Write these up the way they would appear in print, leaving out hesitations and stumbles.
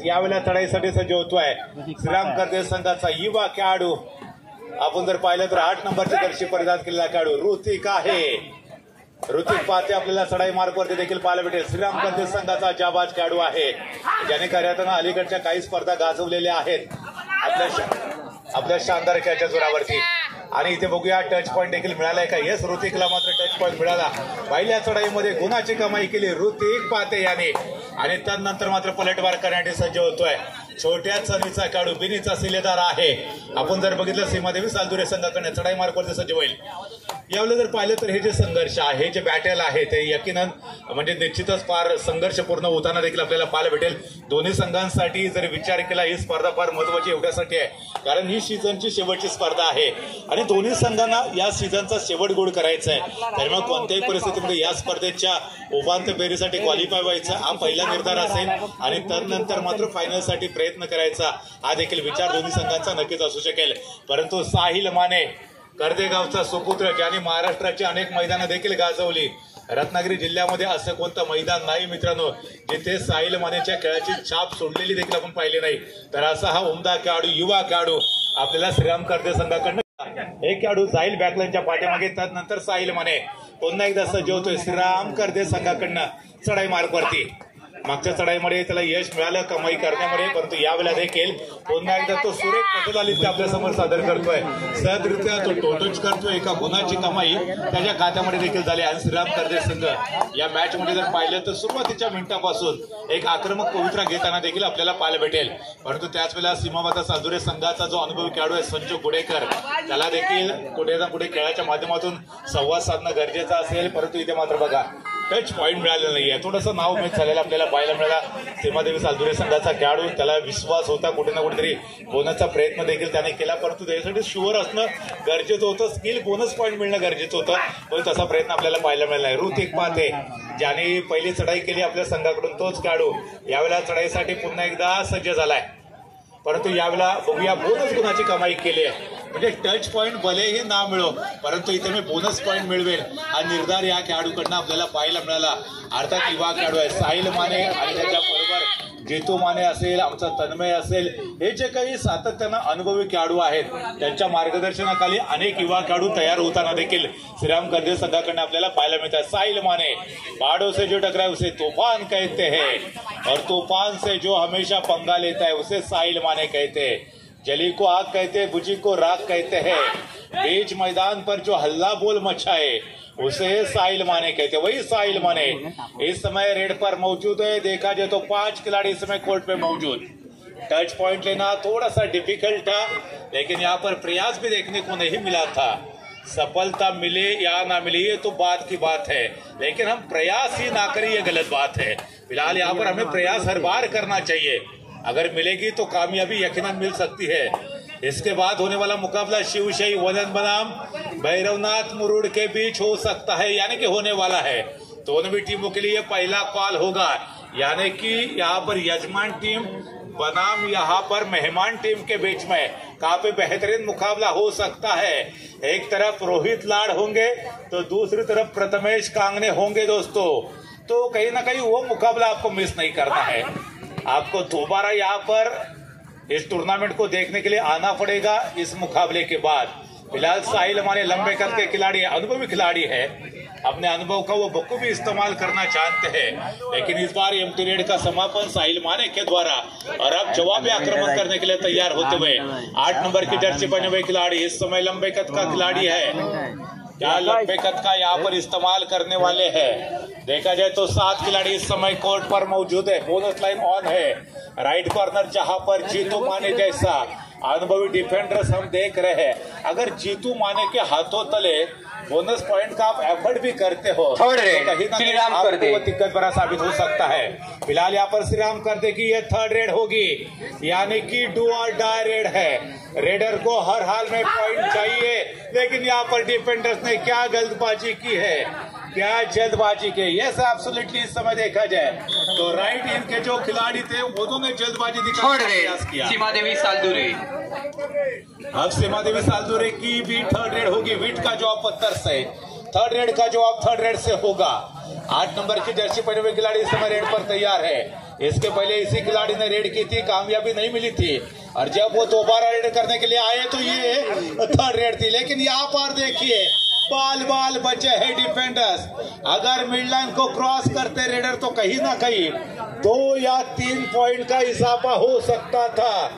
यावेळेला चढाईसाठी सज्ज होतोय श्रीराम कर्दे संघाचा युवा खेळाडू। आपण जर पाहिलं तर 8 नंबरचे जर्सी परिधान केलेला खेळाडू ऋतिक आहे। ऋतिक पाहते आपल्याला चढाई मार्गवरती देखील पाहायला भेटेल। श्रीराम कर्दे संघाचा जाबाज खेळाडू आहे ज्याने खऱ्यातनं अलीकडच्या काही स्पर्धा गाजवलेल्या आहेत आपल्या शानदार खेळाच्या जोरावरती। आणि इथे बघूया टच पॉइंट देखील मिळालाय का? येस, ऋतिकला मात्र टच पॉइंट मिळाला। पहिल्या चढाईमध्ये गुणाची कमाई केली ऋतिक पाते याने आणि त्यानंतर मात्र पलटवार करण्यासाठी सज्ज होतोय। छोट्या चणीचा खेळाडू बिनीचा सिलेदार आहे। आपण जर बघितलं सीमादेवी सालदुरे संघाकडे चढाई मार्गवरती सज्ज होईल। यावेळेला जर पाहिलं तर हे जे संघर्ष आहे जे बॅटल आहे ते यकीनन म्हणजे निश्चितच फार संघर्षपूर्ण होताना देखील आपल्याला पाहायला भेटेल। दोन्ही संघांसाठी जर विचार केला ही स्पर्धा फार महत्वाची एवढ्यासाठी आहे कारण ही सीझनची शेवटची स्पर्धा आहे आणि दोन्ही संघांना या सीझनचा शेवट गोड करायचा आहे। त्यामुळे कोणत्याही परिस्थितीमध्ये या स्पर्धेच्या उपांत्य फेरीसाठी क्वालिफाय व्हायचा हा पहिला निर्धार असेल आणि त्यानंतर मात्र फायनलसाठी प्रयत्न करायचा हा देखील विचार दोन्ही संघांचा नक्कीच असू शकेल। परंतु साहिल माने कर्देगावचा सुपुत्र ज्याने महाराष्ट्राची अनेक मैदानं देखील गाजवली, रत्नागिरी जिल्ह्यामध्ये असं कोणतं मैदान नाही मित्रांनो जिथे साहिल मानेच्या खेळाची छाप सोडलेली देखील आपण पाहिली नाही। तर असा हा उमदा खेळाडू युवा खेळाडू आपल्याला श्रीराम कर्दे संघाकडनं एक खेळाडू जाईल बॅकलाईनच्या पाठीमागे त्यानंतर साहिल माने पुन्हा एकदा सज्ज होतोय श्रीराम कर्दे संघाकडनं चढाई मार्गवरती। मागच्या चढाईमध्ये त्याला यश मिळालं कमाई करण्यामध्ये परंतु यावेळेला देखील पुन्हा एकदा तो सुरेख पटलालित्य आपल्या समोर सादर करतोय। सहजरित्या तो टोटच करतोय। एका गुणाची कमाई त्याच्या खात्यामध्ये देखील झाली आणि श्रीराम कर्दे संघ या मॅच मध्ये जर पाहिलं तर सुरुवातीच्या मिनिटापासून एक आक्रमक पवित्रा घेताना देखील आपल्याला पाहायला भेटेल। परंतु त्याच वेळेला सीमाबाता सालदुरे संघाचा जो अनुभवी खेळाडू आहे संजू गुडेकर त्याला देखील पुढे ना पुढे खेळाच्या माध्यमातून संवाद साधणं गरजेचं असेल। परंतु इथे मात्र बघा टच पॉइंट मिळालेलं नाहीये। थोडंसं नाव मॅच झालेलं आपल्याला पाहायला मिळाला। सीमादेवी सालदुरे संघाचा खेळाडू त्याला विश्वास होता कुठे ना कुठेतरी बोनसचा प्रयत्न देखील त्याने केला परंतु त्यासाठी शुअर असणं गरजेचं होतं। स्किल बोनस पॉइंट मिळणं गरजेचं होतं पण तसा प्रयत्न आपल्याला पाहायला मिळाला नाही। ऋतिक पाते ज्याने पहिली चढाई केली आपल्या संघाकडून तोच खेळाडू यावेळेला चढाईसाठी पुन्हा एकदा सज्ज झालाय परंतु यावेळेला बघूया बोनस गुणाची कमाई केली आहे म्हणजे टच पॉइंट भलेही ना मिळो परंतु इथे मी बोनस पॉइंट मिळवेल हा निर्धार या खेळाडूकडनं आपल्याला पाहायला मिळाला। अर्थात युवा खेळाडू आहे साहिल माने आणि त्याच्याबरोबर जेतू माने असेल आमचा तन्मय असेल हे जे काही सातत्यानं अनुभवी खेळाडू आहेत त्यांच्या मार्गदर्शनाखाली अनेक युवा खेळाडू तयार होताना देखील श्रीराम कर्दे संघाकडनं आपल्याला पाहायला मिळतात। साहिल माने बाड़ों से जो टकराए उसे तूफान कहते हैं और तूफान से जो हमेशा पंगा लेता है उसे साहिल माने कहते हैं। जली को आग कहते बुझी को राख कहते हैं। बीच मैदान पर जो हल्ला बोल मचाए उसे साहिल माने कहते हैं। वही साहिल माने इस समय रेड पर मौजूद है। देखा जाए तो 5 खिलाड़ी इस समय कोर्ट पे मौजूद। टच पॉइंट लेना थोड़ा सा डिफिकल्ट था लेकिन यहाँ पर प्रयास भी देखने को नहीं मिला था। सफलता मिले या ना मिले ये तो बात की बात है लेकिन हम प्रयास ही ना करें ये गलत बात है। फिलहाल यहाँ पर हमें प्रयास हर बार करना चाहिए। अगर मिलेगी तो कामयाबी यकीनन मिल सकती है। इसके बाद होने वाला मुकाबला शिवशाही वदन बनाम भैरवनाथ मुरुड के बीच हो सकता है यानी कि होने वाला है। दोनों भी टीमों के लिए पहला कॉल होगा यानी कि यहाँ पर यजमान टीम बनाम यहाँ पर मेहमान टीम के बीच में काफी बेहतरीन मुकाबला हो सकता है। एक तरफ रोहित लाड होंगे तो दूसरी तरफ प्रथमेश कांगने होंगे दोस्तों। तो कहीं ना कहीं वो मुकाबला आपको मिस नहीं करना है। आपको दोबारा यहाँ पर इस टूर्नामेंट को देखने के लिए आना पड़ेगा इस मुकाबले के बाद। फिलहाल साहिल माने लंबे कद के खिलाड़ी अनुभवी खिलाड़ी है अपने अनुभव का वो बखूबी इस्तेमाल करना चाहते हैं लेकिन इस बार एम्प्टी रेड का समापन साहिल माने के द्वारा और अब जवाबी आक्रमण करने के लिए तैयार होते हुए 8 नंबर की जर्सी पहने हुए खिलाड़ी इस समय लंबे कद का खिलाड़ी है। क्या लंबे कद का यहाँ पर इस्तेमाल करने वाले हैं? देखा जाए तो 7 खिलाड़ी इस समय कोर्ट पर मौजूद है। बोनस लाइन ऑन है। राइट कॉर्नर जहां पर जीतू माने जैसा अनुभवी डिफेंडर्स हम देख रहे हैं। अगर जीतू माने के हाथों तले बोनस पॉइंट का आप एफर्ट भी करते हो तो कहीं ना कहीं आपको दिक्कत बड़ा साबित हो सकता है। फिलहाल यहाँ पर श्रीराम कर्दे की ये 3rd रेड होगी यानी कि डू और डाई रेड है। रेडर को हर हाल में पॉइंट चाहिए लेकिन यहाँ पर डिफेंडर्स ने क्या जल्दबाजी की है क्या जल्दबाजी के यस एब्सोल्युटली इस समय देखा जाए तो राइट इनके जो खिलाड़ी थे उन्होंने जल्दबाजी दिखाने का प्रयास किया। सीमादेवी सालदुरे अब सीमादेवी सालदुरे की भी 3rd रेड होगी। विट का जवाब 72 से 3rd रेड का जवाब 3rd रेड से होगा। 8 नंबर की जर्सी पहने हुए खिलाड़ी इस समय रेड पर तैयार है। इसके पहले इसी खिलाड़ी ने रेड की थी, कामयाबी नहीं मिली थी, और जब वो दोबारा रेड करने के लिए आए तो ये थर्ड रेड थी। लेकिन यहाँ पर देखिए बाल बचे हैं डिफेंडर्स। अगर मिडलाइन को क्रॉस करते रेडर तो कहीं ना कहीं 2 या 3 पॉइंट का इजाफा हो सकता था।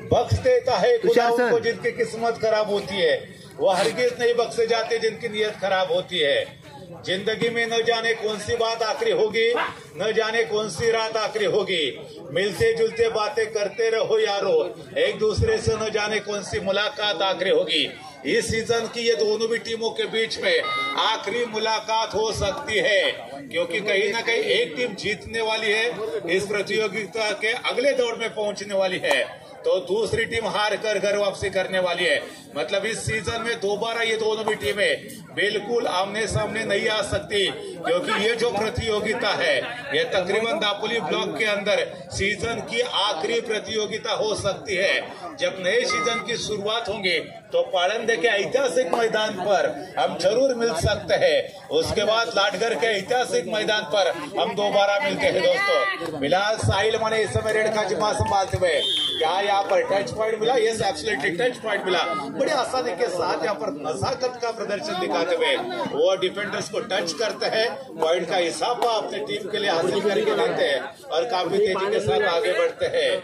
बख्श देता है खुदा उनको जिनकी किस्मत खराब होती है, वो हरगिज नहीं बख्शे जाते जिनकी नीयत खराब होती है। जिंदगी में न जाने कौन सी बात आखिरी होगी, न जाने कौन सी रात आखिरी होगी। मिलते जुलते बातें करते रहो यारो, एक दूसरे से न जाने कौन सी मुलाकात आखिरी होगी। इस सीजन की ये दोनों भी टीमों के बीच में आखिरी मुलाकात हो सकती है, क्योंकि कहीं ना कहीं एक टीम जीतने वाली है, इस प्रतियोगिता के अगले दौर में पहुंचने वाली है, तो दूसरी टीम हार कर घर वापसी करने वाली है। मतलब इस सीजन में दोबारा ये दोनों भी टीमें बिल्कुल आमने सामने नहीं आ सकती, क्योंकि ये जो प्रतियोगिता है ये तकरीबन दापोली ब्लॉक के अंदर सीजन की आखिरी प्रतियोगिता हो सकती है। जब नए सीजन की शुरुआत होंगी तो पालंदे के ऐतिहासिक मैदान पर हम जरूर मिल सकते हैं। उसके बाद लाटगर के ऐतिहासिक मैदान पर हम दोबारा मिलते हैं। दोस्तों फिलहाल साहिल माने इस समय रेड का जिम्मा संभालते हुए, क्या यहाँ पर टच पॉइंट मिला? यस एब्सोल्युटली टच पॉइंट मिला। बड़े आसानी के साथ यहाँ पर नजाकत का प्रदर्शन दिखाते हुए वो डिफेंडर्स को टच करते हैं, पॉइंट का इजाफा अपनी टीम के लिए हासिल करके लाते हैं और काफी तेजी के साथ आगे बढ़ते हैं।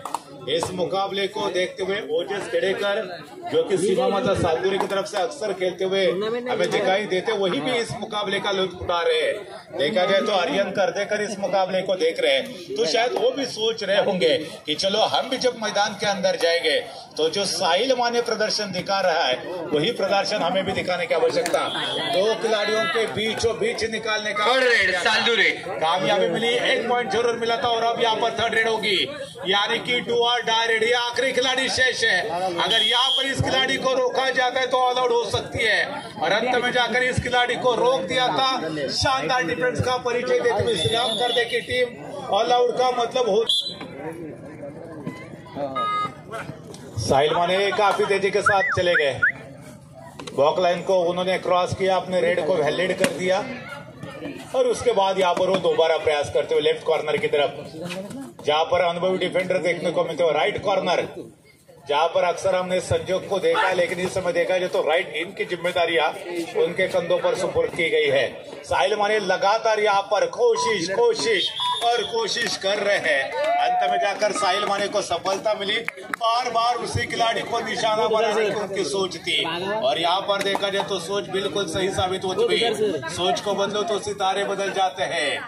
इस मुकाबले को देखते हुए ओजस खेड़ेकर, जो कि सीमा माता सालदूरी की तरफ से अक्सर खेलते हुए हमें दिखाई देते, वही भी इस मुकाबले का लुत्फ उठा रहे हैं। देखा जाए तो आर्यन करदेकर इस मुकाबले को देख रहे हैं, तो शायद वो भी सोच रहे होंगे कि चलो हम भी जब मैदान के अंदर जाएंगे तो जो साहिल माने प्रदर्शन दिखा रहा है वही प्रदर्शन हमें भी दिखाने की आवश्यकता। 2 खिलाड़ियों के बीचों बीच निकालने का कामयाबी मिली, 1 पॉइंट जरूर मिला था, और अब यहाँ पर थर्ड रेड होगी, यानी कि डू और डाई रेड। ये आखिरी खिलाड़ी शेष है, अगर यहाँ पर इस खिलाड़ी को रोका जाता है तो ऑल आउट हो सकती है, और अंत में जाकर इस खिलाड़ी को रोक दिया था। शानदार डिफेंस का परिचय देते हुए श्रीराम करदे की टीम ऑल आउट का मतलब हो। साहिल माने काफी तेजी के साथ चले गए, बॉक लाइन को उन्होंने क्रॉस किया, अपने रेड को वैलिड कर दिया, और उसके बाद यहाँ पर वो दोबारा प्रयास करते हुए लेफ्ट कॉर्नर की तरफ, जहां पर अनुभवी डिफेंडर देखने को मिलते हो। राइट कॉर्नर जहां पर अक्सर हमने संजोग को देखा, लेकिन इस समय देखा जाए तो राइट इन की जिम्मेदारियां उनके कंधों पर सुपुर्द की गई है। साहिल माने लगातार यहाँ पर कोशिश कर रहे हैं, अंत में जाकर साहिल माने को सफलता मिली। बार बार उसी खिलाड़ी को निशाना बनाने की उनकी सोच थी, और यहाँ पर देखा जाए तो सोच बिल्कुल सही साबित होती हुई। सोच को बदलो तो सितारे बदल जाते हैं,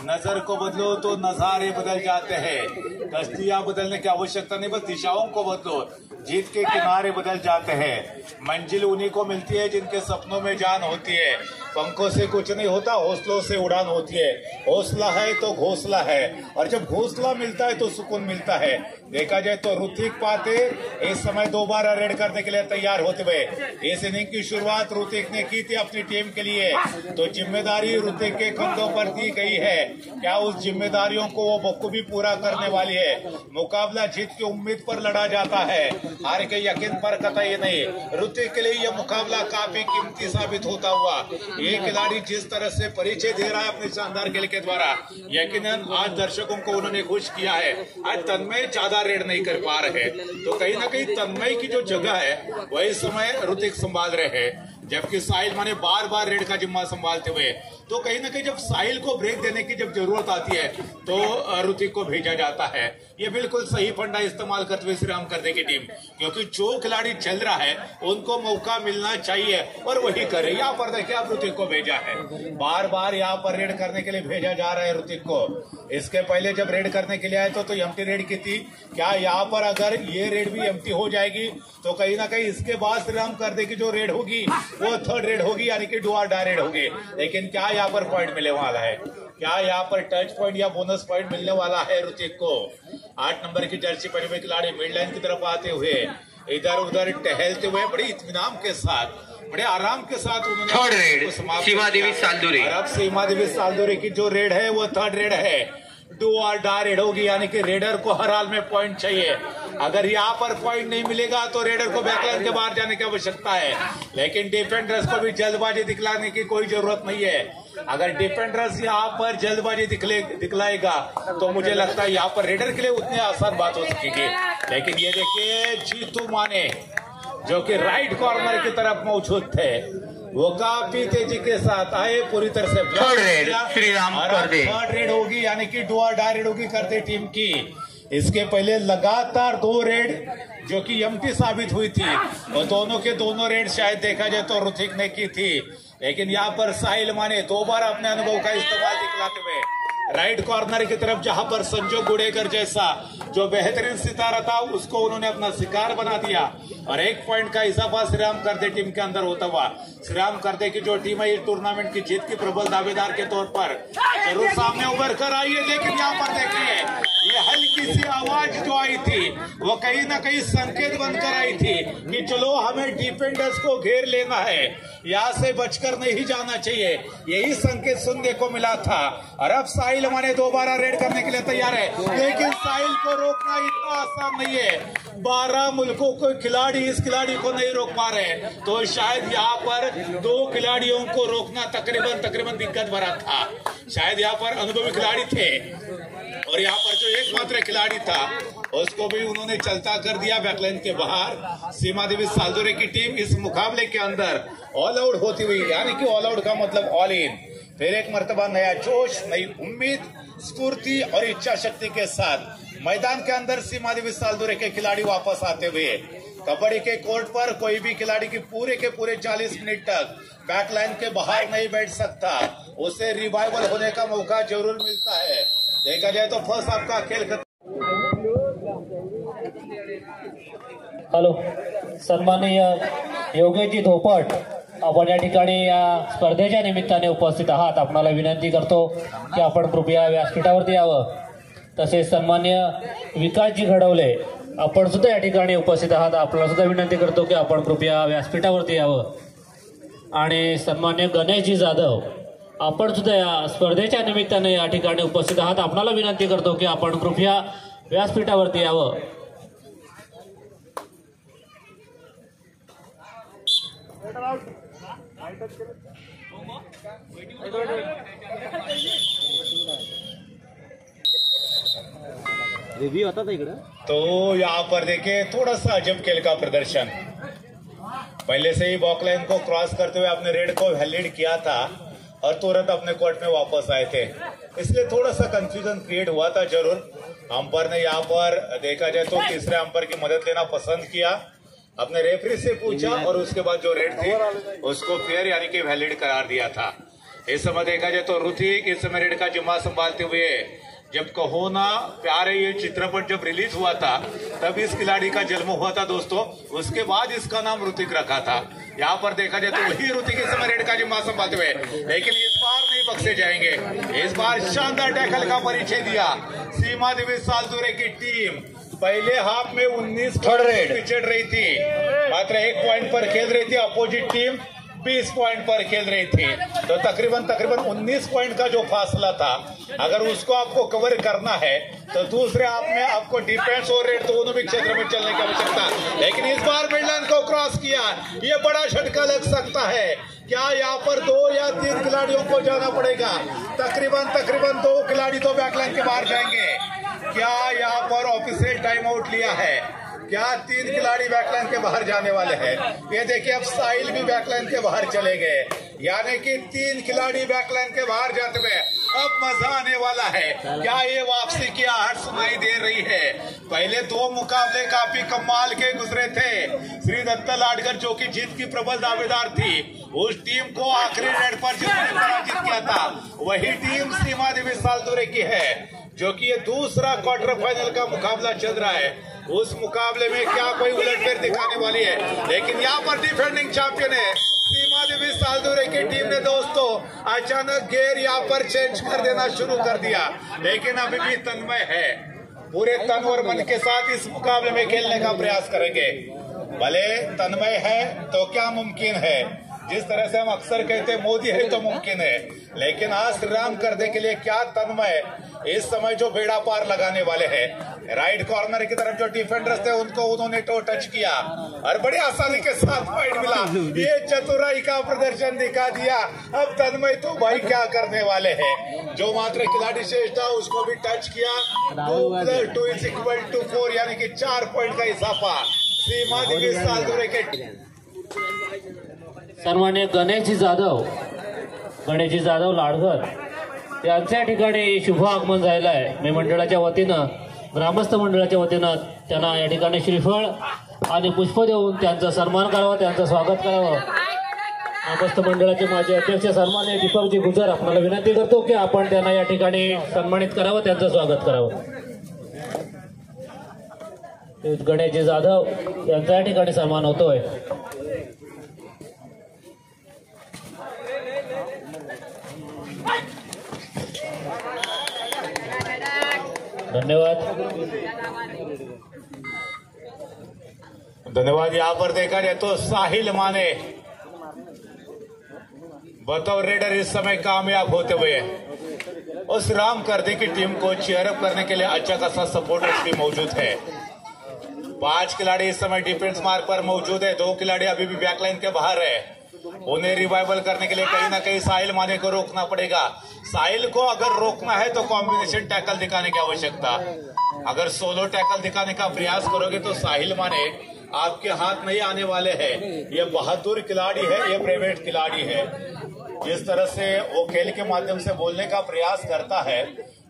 नजर को बदलो तो नजारे बदल जाते हैं। कश्तियां बदलने की आवश्यकता नहीं, बस दिशाओं को बदलो, जीत के किनारे बदल जाते हैं। मंजिल उन्हीं को मिलती है जिनके सपनों में जान होती है। पंखों से कुछ नहीं होता, हौसलों से उड़ान होती है। हौसला है तो घोंसला है, और जब घोंसला मिलता है तो सुकून मिलता है। देखा जाए तो ऋतिक पाते इस समय दोबारा रेड करने के लिए तैयार होते हुए, इस इनिंग की शुरुआत ऋतिक ने की थी अपनी टीम के लिए, तो जिम्मेदारी ऋतिक के कंधों पर दी गई है। क्या उस जिम्मेदारियों को वो बखूबी पूरा करने वाली है? मुकाबला जीत की उम्मीद पर लड़ा जाता है, हार के यकीन पर कतई नहीं। ऋतिक के लिए यह मुकाबला काफी कीमती साबित होता हुआ, ये खिलाड़ी जिस तरह से परिचय दे रहा है अपने शानदार खेल के द्वारा, यकीनन आज दर्शकों को उन्होंने खुश किया है। आज तन्मय ज्यादा रेड नहीं कर पा रहे, तो कहीं ना कहीं तन्मय की जो जगह है वही समय ऋतिक संभाल रहे हैं, जबकि साहिल माने बार बार रेड का जिम्मा संभालते हुए। तो कहीं ना कहीं जब साहिल को ब्रेक देने की जब जरूरत आती है तो ऋतिक को भेजा जाता है। ये बिल्कुल सही फंडा इस्तेमाल करते हुए श्रीराम करदे की टीम, क्योंकि जो खिलाड़ी चल रहा है उनको मौका मिलना चाहिए और वही करे। यहाँ पर देखिए आप ऋतिक को भेजा है, बार बार यहाँ पर रेड करने के लिए भेजा जा रहा है ऋतिक को। इसके पहले जब रेड करने के लिए आए तो एम्प्टी रेड की थी। क्या यहाँ पर अगर ये रेड भी एम्प्टी हो जाएगी तो कहीं ना कहीं इसके बाद श्रीराम करदे की जो रेड होगी वो थर्ड रेड होगी, यानी कि डू और डाई रेड होगी। लेकिन क्या यहाँ पर पॉइंट मिलने वाला है? क्या यहाँ पर टच पॉइंट या बोनस पॉइंट मिलने वाला है ऋतिक को? 8 नंबर की जर्सी पहने हुए खिलाड़ी मिड लाइन की तरफ आते हुए इधर उधर टहलते हुए बड़ी इत्मीनान के साथ, बड़े आराम के साथ उन्होंने थर्ड रेड सीमा देवी सालदूरी। अब सीमा देवी सालदूरी की जो रेड है वो थर्ड रेड है, डू और डाई रेड होगी, यानी कि रेडर को हर हाल में पॉइंट चाहिए। अगर यहाँ पर पॉइंट नहीं मिलेगा तो रेडर को बैकलाइन के बाहर जाने की आवश्यकता है, लेकिन डिफेंडर्स को भी जल्दबाजी दिखलाने की कोई जरूरत नहीं है। अगर डिफेंडर्स यहाँ पर जल्दबाजी दिखलाएगा तो मुझे लगता है यहाँ पर रेडर के लिए उतनी आसान बात हो सकेगी। लेकिन ये देखिए जीतू माने जो कि राइट कॉर्नर की तरफ मौजूद थे, वो काफी तेजी के साथ आए, पूरी तरह से थर्ड रेड होगी, यानी कि डू और डाई रेड होगी करते टीम की। इसके पहले लगातार 2 रेड जो कि एम्प्टी साबित हुई थी, और दोनों के दोनों रेड शायद देखा जाए तो ऋतिक ने की थी, लेकिन यहाँ पर साहिल माने दोबारा अपने अनुभव का इस्तेमाल दिखलाते हुए राइट कॉर्नर की तरफ, जहां पर संजू गुडेकर जैसा जो बेहतरीन सितारा था उसको उन्होंने अपना शिकार बना दिया, और 1 पॉइंट का इजाफा श्रीराम करदे टीम के अंदर होता हुआ। श्रीराम करदे की जो टीम है इस टूर्नामेंट की जीत की प्रबल दावेदार के तौर पर जरूर सामने उभर कर आई है, लेकिन यहाँ पर देखिए ये हल्की सी आवाज जो आई थी वो कहीं ना कहीं संकेत बनकर आई थी कि चलो हमें डिफेंडर्स को घेर लेना है, यहाँ से बचकर नहीं जाना चाहिए, यही संकेत सुनने को मिला था। और अब साहिल माने दोबारा रेड करने के लिए तैयार है, लेकिन साहिल को रोकना इतना आसान नहीं है। 12 मुल्कों के खिलाड़ी इस खिलाड़ी को नहीं रोक पा रहे, तो शायद यहाँ पर 2 खिलाड़ियों को रोकना तकरीबन दिक्कत भरा था। शायद यहाँ पर अनुभवी खिलाड़ी थे, और यहाँ पर जो एकमात्र खिलाड़ी था उसको भी उन्होंने चलता कर दिया बैकलाइन के बाहर। सीमा देवी सालदोरे की टीम इस मुकाबले के अंदर ऑल आउट होती हुई, यानी कि ऑल आउट का मतलब ऑल इन, फिर एक मर्तबा नया जोश, नई उम्मीद, स्फूर्ति और इच्छा शक्ति के साथ मैदान के अंदर सीमा देवी सालदोरे के खिलाड़ी वापस आते हुए कबड्डी के कोर्ट पर कोई भी खिलाड़ी की पूरे के पूरे 40 मिनट तक बैकलाइन के बाहर नहीं बैठ सकता, उसे रिवाइवल होने का मौका जरूर मिलता है। देखा जाए तो फर्स्ट आपका खेल खत्म। हॅलो, सन्माननीय योगेशजी धोपट, आपण या ठिकाणी या स्पर्धेच्या निमित्ताने उपस्थित आहात, आपणाला विनंती करतो की आपण कृपया व्यासपीठावरती यावं। तसेच सन्माननीय विकासजी घडवले, आपण सुद्धा या ठिकाणी उपस्थित आहात, आपल्याला सुद्धा विनंती करतो की आपण कृपया व्यासपीठावरती यावं। आणि सन्माननीय गणेशजी जाधव, आपण सुद्धा या स्पर्धेच्या निमित्ताने या ठिकाणी उपस्थित आहात, आपणाला विनंती करतो की आपण कृपया व्यासपीठावरती यावं। रिव्यू होता था इकडे। तो यहाँ पर देखिए थोड़ा सा अजब खेल का प्रदर्शन, पहले से ही बॉकलाइन को क्रॉस करते हुए अपने रेड को वैलिड किया था और तुरंत अपने कोर्ट में वापस आए थे, इसलिए थोड़ा सा कंफ्यूजन क्रिएट हुआ था जरूर। अंपायर ने यहाँ पर देखा जाए तो तीसरे अंपायर की मदद लेना पसंद किया, अपने रेफरी से पूछा और उसके बाद जो रेड थी उसको फेयर यानी कि वैलिड करार दिया था। इस समय देखा जाए तो ऋतिक इस समय रेड का जिम्मा संभालते हुए, जब कहो ना प्यारे ये चित्रपट जब रिलीज हुआ था तब इस खिलाड़ी का जन्म हुआ था दोस्तों, उसके बाद इसका नाम ऋतिक रखा था। यहाँ पर देखा जाए तो वही ऋतिक इस समय रेड का जिम्मा संभालते हुए, लेकिन इस बार नहीं बख्शे जाएंगे। इस बार शानदार टैकल का परिचय दिया सीमा देवी सालदोरे की टीम। पहले हाफ में 19 पिछड़ रही थी, मात्र 1 पॉइंट पर खेल रही थी, अपोजिट टीम 20 पॉइंट पर खेल रही थी, तो तकरीबन 19 पॉइंट का जो फासला था, अगर उसको आपको कवर करना है तो दूसरे हाफ में आपको डिफेंस और रेड दोनों भी क्षेत्र में चलने की आवश्यकता, लेकिन इस बार मिडलाइन को क्रॉस किया, ये बड़ा झटका लग सकता है। क्या यहाँ पर 2 या 3 खिलाड़ियों को जाना पड़ेगा? तकरीबन 2 खिलाड़ी तो बैकलाइन के बाहर जाएंगे। क्या यहाँ पर ऑफिशियल टाइम आउट लिया है? क्या 3 खिलाड़ी बैकलाइन के बाहर जाने वाले हैं? ये देखिए अब साहिल भी बैकलाइन के बाहर चले गए, यानी कि 3 खिलाड़ी बैकलाइन के बाहर जाते हुए अब मजा आने वाला है। क्या ये वापसी की आहट सुनाई दे रही है? पहले 2 मुकाबले काफी कमाल के गुजरे थे। श्री दत्ता लाडकर जो कि जीत की प्रबल दावेदार थी, उस टीम को आखिरी रेड पर जिसने पराजित किया था, वही टीम सीमा देवी सालदोरे की है, जो कि ये दूसरा क्वार्टर फाइनल का मुकाबला चल रहा है। उस मुकाबले में क्या कोई उलटफेर दिखाने वाली है? लेकिन यहाँ पर डिफेंडिंग चैंपियन है सीमा देवी सालदोरे की टीम ने दोस्तों अचानक गेयर यहाँ पर चेंज कर देना शुरू कर दिया, लेकिन अभी भी तन्मय है, पूरे तन और मन के साथ इस मुकाबले में खेलने का प्रयास करेंगे। भले तन्मय है तो क्या मुमकिन है, जिस तरह से हम अक्सर कहते हैं मोदी है तो मुमकिन है, लेकिन आज श्रीराम करने के लिए क्या तन्मय इस समय जो बेड़ा पार लगाने वाले हैं। राइट कॉर्नर की तरफ जो डिफेंडर्स थे उनको उन्होंने टच किया और बड़ी आसानी के साथ पॉइंट मिला। ये चतुराई का प्रदर्शन दिखा दिया। अब तन्मय तो भाई क्या करने वाले हैं। जो मात्र खिलाड़ी शेष था उसको भी टच किया। 2+2 = 4 यानी कि 4 पॉइंट का इजाफा सीमा देवी सालदुरे के। सन्मान्य गणेशजी जाधव लाडघर यांच्या ठिकाणी शुभ आगमन झालेलं आहे। मी मंडळाच्या वतीनं ग्रामस्थ मंडळाच्या वतीनं त्यांना या ठिकाणी श्रीफळ आणि पुष्प देऊन त्यांचा सन्मान करावा, त्यांचं स्वागत करावं। ग्रामस्थ मंडळाचे माजी अध्यक्ष सन्मान्य दीपकजी गुजर आपल्याला विनंती करतो की आपण त्यांना या ठिकाणी सन्मानित करावं, त्यांचं स्वागत करावं। गणेशजी जाधव यांचा या ठिकाणी सन्मान होतोय। धन्यवाद। यहाँ पर देखा जाए तो साहिल माने बतौर रेडर इस समय कामयाब होते हुए उस राम करदे की टीम को चीयरअप करने के लिए अच्छा खासा सपोर्टर्स भी मौजूद है। 5 खिलाड़ी इस समय डिफेंस मार्क पर मौजूद है। 2 खिलाड़ी अभी भी बैकलाइन के बाहर है। उन्हें रिवाइवल करने के लिए कहीं ना कहीं साहिल माने को रोकना पड़ेगा। साहिल को अगर रोकना है तो कॉम्बिनेशन टैकल दिखाने की आवश्यकता। अगर सोलो टैकल दिखाने का प्रयास करोगे तो साहिल माने आपके हाथ नहीं आने वाले हैं। ये बहादुर खिलाड़ी है, ये प्राइवेट खिलाड़ी है। जिस तरह से वो खेल के माध्यम से बोलने का प्रयास करता है,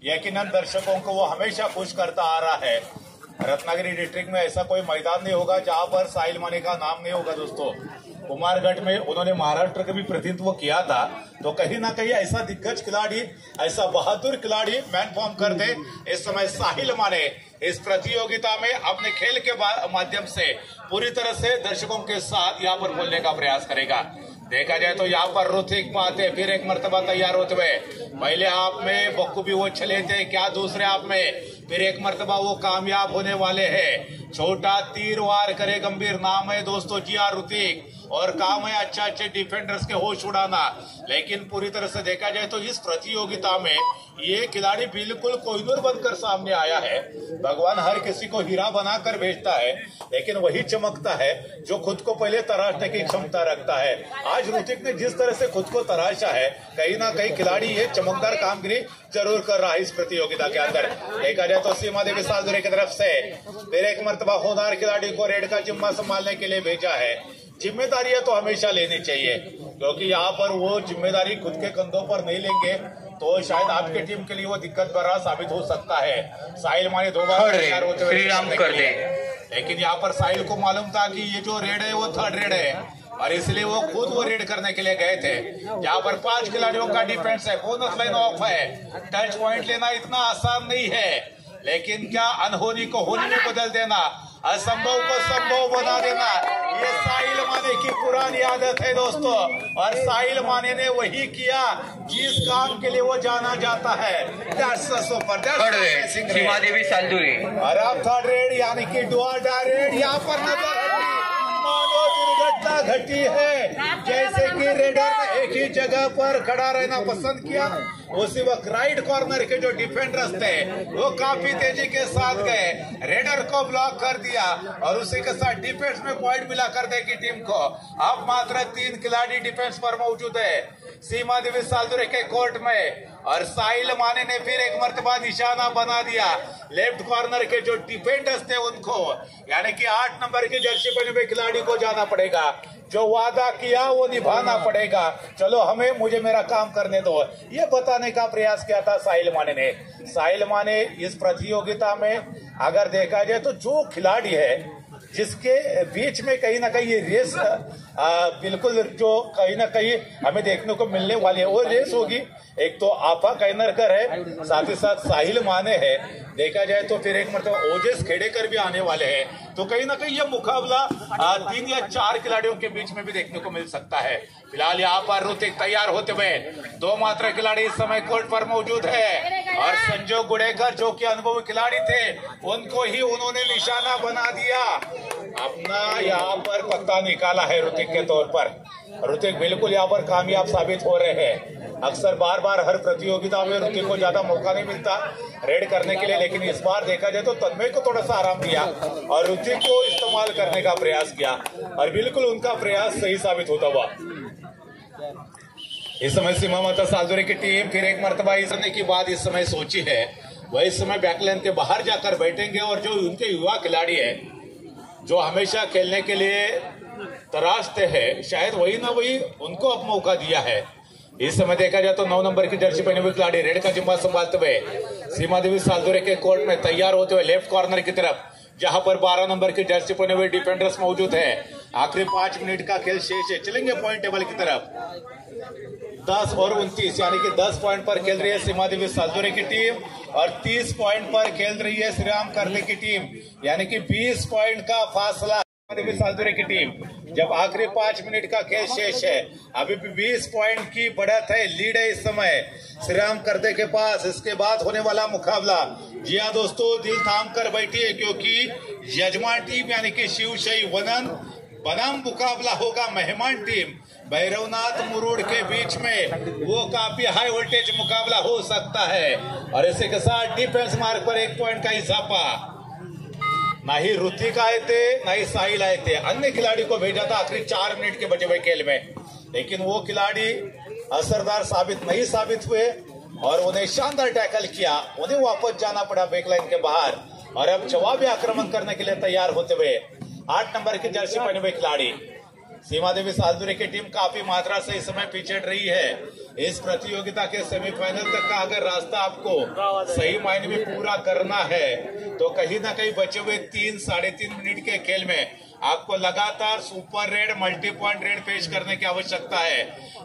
यकीनन दर्शकों को वो हमेशा खुश करता आ रहा है। रत्नागिरी डिस्ट्रिक्ट में ऐसा कोई मैदान नहीं होगा जहां पर साहिल माने का नाम नहीं होगा। दोस्तों, कुमारगढ़ में उन्होंने महाराष्ट्र का भी प्रतिनिधित्व किया था। तो कहीं ना कहीं ऐसा दिग्गज खिलाड़ी, ऐसा बहादुर खिलाड़ी मैन फॉर्म कर दे। इस समय साहिल माने इस प्रतियोगिता में अपने खेल के माध्यम से पूरी तरह से दर्शकों के साथ यहाँ पर बोलने का प्रयास करेगा। देखा जाए तो यहाँ पर ऋतिक पाते फिर एक मर्तबा तैयार होते हुए, पहले हाफ में बखूबी वो चले थे, क्या दूसरे हाफ में फिर एक मर्तबा वो कामयाब होने वाले हैं। छोटा तीर वार करे गंभीर नाम है दोस्तों जी ऋतिक, और काम है अच्छे डिफेंडर्स के होश उड़ाना। लेकिन पूरी तरह से देखा जाए तो इस प्रतियोगिता में ये खिलाड़ी बिल्कुल कोहिनूर बनकर सामने आया है। भगवान हर किसी को हीरा बनाकर भेजता है, लेकिन वही चमकता है जो खुद को पहले तराशने की क्षमता रखता है। आज ऋतिक ने जिस तरह से खुद को तराशा है, कहीं ना कहीं खिलाड़ी ये चमकदार कामगिरी जरूर कर रहा है इस प्रतियोगिता के अंदर। देखा जाए तो सीमा देवी सालदुरे की तरफ से फिर एक मर्तबा होनहार खिलाड़ी को रेड का जिम्मा संभालने के लिए भेजा है। जिम्मेदारियां तो हमेशा लेनी चाहिए, क्योंकि यहाँ पर वो जिम्मेदारी खुद के कंधों पर नहीं लेंगे तो शायद आपकी टीम के लिए वो दिक्कत भरा साबित हो सकता है। साहिल माने 2 बार तैयार होते हुए, लेकिन यहाँ पर साहिल को मालूम था कि ये जो रेड है वो 3rd रेड है, और इसलिए वो खुद वो रेड करने के लिए गए थे। यहाँ पर 5 खिलाड़ियों का डिफेंस है, बोनस लाइन ऑफ है। टच पॉइंट लेना इतना आसान नहीं है, लेकिन क्या अनहोनी को होनी में बदल देना, असंभव को संभव बना देना, ये साहिल माने की पुरानी आदत है दोस्तों। और साहिल माने ने वही किया जिस काम के लिए वो जाना जाता है। सीमा देवी सालदुरे और अब 3rd रेड यानी कि डुआडा रेड यहाँ पर नजर मानो दुर्घटना घटी है। जैसे कि रेडर ने एक ही जगह पर खड़ा रहना पसंद किया, उसी वक्त राइट कॉर्नर के जो डिफेंडर्स थे वो काफी तेजी के साथ गए, रेडर को ब्लॉक कर दिया और उसी के साथ डिफेंस में पॉइंट मिला कर दे की टीम को। अब मात्र 3 खिलाड़ी डिफेंस पर मौजूद है सीमा देवी सालदुरे के कोर्ट में, और साहिल माने ने फिर एक मर्तबा निशाना बना दिया लेफ्ट कॉर्नर के जो डिफेंडर्स थे उनको, यानी कि 8 नंबर की जर्सी पहने हुए खिलाड़ी को जाना पड़ेगा। जो वादा किया वो निभाना पड़ेगा। चलो मुझे मेरा काम करने दो, ये बताने का प्रयास किया था साहिल माने ने। साहिल माने इस प्रतियोगिता में अगर देखा जाए तो जो खिलाड़ी है जिसके बीच में कहीं ना कहीं ये रेस बिल्कुल जो कहीं ना कहीं हमें देखने को मिलने वाली है, वो रेस होगी। एक तो आपा कैनरकर है, साथ ही साथ साहिल माने है। देखा जाए तो फिर एक मतलब ओजेस खेड़ेकर भी आने वाले हैं। तो कहीं ना कहीं ये मुकाबला 3 या 4 खिलाड़ियों के बीच में भी देखने को मिल सकता है। फिलहाल यहाँ पर ऋतिक तैयार होते हुए 2 मात्र खिलाड़ी इस समय कोर्ट पर मौजूद है, और संजय गुड़ेकर जो कि अनुभवी खिलाड़ी थे उनको ही उन्होंने निशाना बना दिया। अपना यहाँ पर पत्ता निकाला है ऋतिक के तौर पर। ऋतिक बिल्कुल यहाँ पर कामयाब साबित हो रहे हैं। अक्सर बार बार हर प्रतियोगिता में ऋतिक को ज्यादा मौका नहीं मिलता रेड करने के लिए, लेकिन इस बार देखा जाए तो तन्मय को थोड़ा सा आराम दिया और ऋतिक को इस्तेमाल करने का प्रयास किया और बिल्कुल उनका प्रयास सही साबित होता हुआ। इस समय सीमा माता सालदोरे की टीम फिर एक मरतबा इस करने की बात इस समय सोची है, वह इस समय बैकलाइन के बाहर जाकर बैठेंगे और जो उनके युवा खिलाड़ी है जो हमेशा खेलने के लिए तराशते हैं, शायद वही ना वही उनको अब मौका दिया है। इस समय देखा जाए तो 9 नंबर की जर्सी पहने हुए खिलाड़ी रेड का जिम्मा संभालते हुए सीमा देवी सालदोरे के कोर्ट में तैयार होते हुए लेफ्ट कॉर्नर की तरफ, जहां पर 12 नंबर की जर्सी पहने हुए डिफेंडर्स मौजूद है। आखिरी 5 मिनट का खेल शेष है, चलेंगे पॉइंट टेबल की तरफ। 10 और 29 यानी कि 10 पॉइंट पर खेल रही है सीमा देवी सालदोरे की टीम और 30 पॉइंट पर खेल रही है श्री राम करले की टीम, यानी कि 20 पॉइंट का फासला देवी सालदोरे की टीम। जब आखिरी 5 मिनट का खेल शेष है, अभी भी 20 पॉइंट की बढ़त है, लीड है इस समय श्री राम करदे के पास। इसके बाद होने वाला मुकाबला, जी हाँ दोस्तों, दिल थाम कर बैठिए क्योंकि यजमान टीम यानी कि शिवशाही वनन बनाम मुकाबला होगा मेहमान टीम भैरवनाथ मुरुड़ के बीच में। वो काफी हाई वोल्टेज मुकाबला हो सकता है और इसी के साथ डिफेंस मार्क पर 1 पॉइंट का इजाफा। ना ही ऋतिक आए थे ना ही साहिल आए थे, अन्य खिलाड़ी को भेजा था आखिरी 4 मिनट के बचे हुए खेल में, लेकिन वो खिलाड़ी असरदार नहीं साबित हुए और उन्हें शानदार टैकल किया, उन्हें वापस जाना पड़ा बैकलाइन के बाहर और अब जवाबी आक्रमण करने के लिए तैयार होते हुए 8 नंबर की जर्सी पहने हुए खिलाड़ी सीमा देवी सालदोरे की टीम काफी मात्रा से इस समय पीछे रही है। इस प्रतियोगिता के सेमीफाइनल तक का अगर रास्ता आपको सही मायने में पूरा करना है तो कहीं ना कहीं बचे हुए 3-3.5 मिनट के खेल में आपको लगातार super red multi point red पेश करने की आवश्यकता है।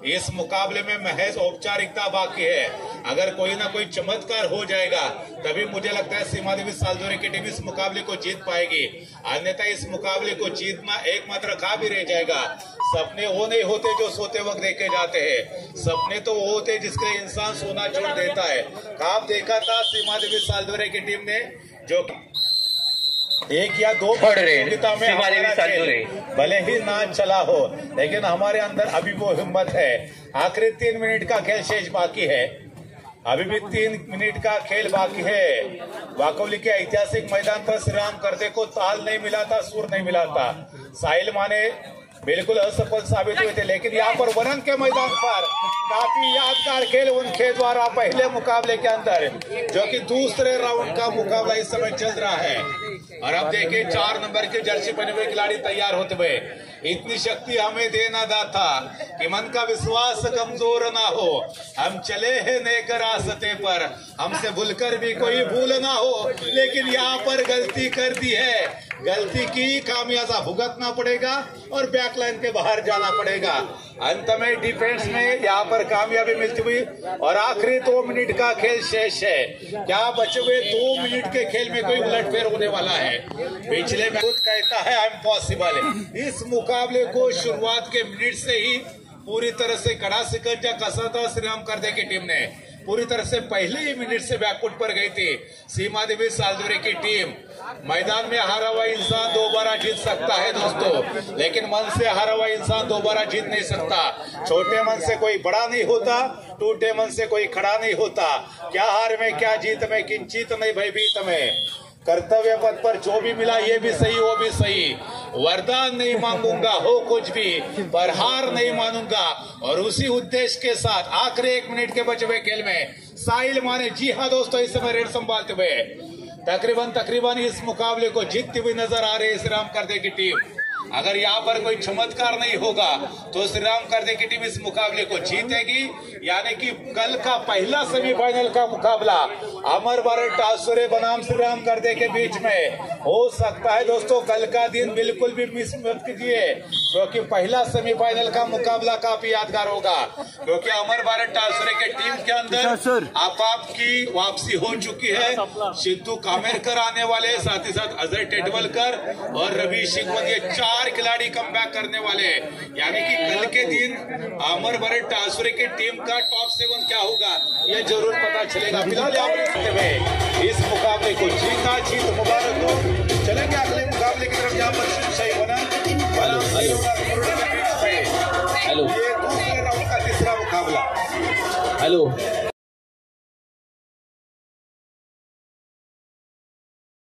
इस मुकाबले में महज औपचारिकता बाकी है, अगर कोई ना कोई चमत्कार हो जाएगा तभी मुझे लगता है सीमा देवी सालदोरे की टीम इस मुकाबले को जीत पाएगी, अन्यथा इस मुकाबले को जीतना एकमात्र खा भी रह जाएगा। सपने वो नहीं होते जो सोते वक्त देखे जाते हैं, सपने तो वो होते जिसके लिए इंसान सोना छोड़ देता है। काम देखा था सीमा देवी सालदोरे की टीम ने, जो 1 या 2 प्रतियोगिता में भले ही ना चला हो, लेकिन हमारे अंदर अभी वो हिम्मत है। आखिरी 3 मिनट का खेल शेष बाकी है, अभी भी 3 मिनट का खेल बाकी है। वाकोली के ऐतिहासिक मैदान पर श्री राम करदे को ताल नहीं मिला था, सुर नहीं मिला था, साहिल माने बिल्कुल असफल साबित हुए थे, लेकिन यहाँ पर वनन के मैदान पर काफी यादगार खेल उनके द्वारा पहले मुकाबले के अंदर, जो कि दूसरे राउंड का मुकाबला इस समय चल रहा है। और अब देखिए 4 नंबर के जर्सी पहने हुए खिलाड़ी तैयार होते हुए, इतनी शक्ति हमें देना दाता कि मन का विश्वास कमजोर ना हो, हम चले हैं नेक रास्ते पर, हमसे भूलकर भी कोई भूल ना हो, लेकिन यहाँ पर गलती कर दी है, गलती की खामियाजा भुगतना पड़ेगा और बैकलाइन के बाहर जाना पड़ेगा। अंत में डिफेंस में यहाँ पर कामयाबी मिलती हुई और आखिरी 2 मिनट का खेल शेष है। क्या बचे हुए 2 मिनट के खेल में कोई उलटफेर होने वाला है? पिछले में खुद कहता है आई एम पॉसिबल। इस मुकाबले को शुरुआत के मिनट से ही पूरी तरह से कड़ा शिकंजा कसा था श्री राम करदे की टीम ने, पूरी तरह से पहले ही मिनट से बैकफुट पर गई थी सीमा देवी सालदोरे की टीम। मैदान में हारा हुआ इंसान दोबारा जीत सकता है दोस्तों, लेकिन मन से हारा हुआ इंसान दोबारा जीत नहीं सकता। छोटे मन से कोई बड़ा नहीं होता, टूटे मन से कोई खड़ा नहीं होता। क्या हार में क्या जीत में किंचित नहीं भयभीत में। कर्तव्य पथ पर जो भी मिला ये भी सही वो भी सही, वरदान नहीं मांगूंगा हो कुछ भी, पर हार नहीं मानूंगा। और उसी उद्देश्य के साथ आखिरी 1 मिनट के बचे हुए खेल में साहिल माने, जी हाँ दोस्तों, इस समय रेड संभालते हुए तकरीबन इस मुकाबले को जीतती हुई नजर आ रही है श्री राम करदे की टीम। अगर यहाँ पर कोई चमत्कार नहीं होगा तो श्री राम करदे की टीम इस मुकाबले को जीतेगी, यानी कि कल का पहला सेमीफाइनल का मुकाबला अमर भारत टासुरे बनाम श्री राम करदे के बीच में हो सकता है। दोस्तों कल का दिन बिल्कुल भी मिस मत कीजिए, क्योंकि पहला सेमीफाइनल का मुकाबला काफी यादगार होगा, क्योंकि अमर भारत टासुरे के टीम के अंदर आपकी वापसी हो चुकी है। सिद्धू कामेरकर आने वाले, साथ ही साथ अजय टेटवलकर और रवि सिंह, ये 4 खिलाड़ी कम बैक करने वाले, यानी कि कल के दिन अमर भारत टासुरे की टीम का टॉप 7 क्या होगा ये जरूर पता चलेगा। फिलहाल इस मुकाबले को जीत मुबारक हो। चलेंगे अगले मुकाबले की तरफ, जहाँ पर शिवशाही वनन ये दूसरे राउंड का तीसरा मुकाबला। हॅलो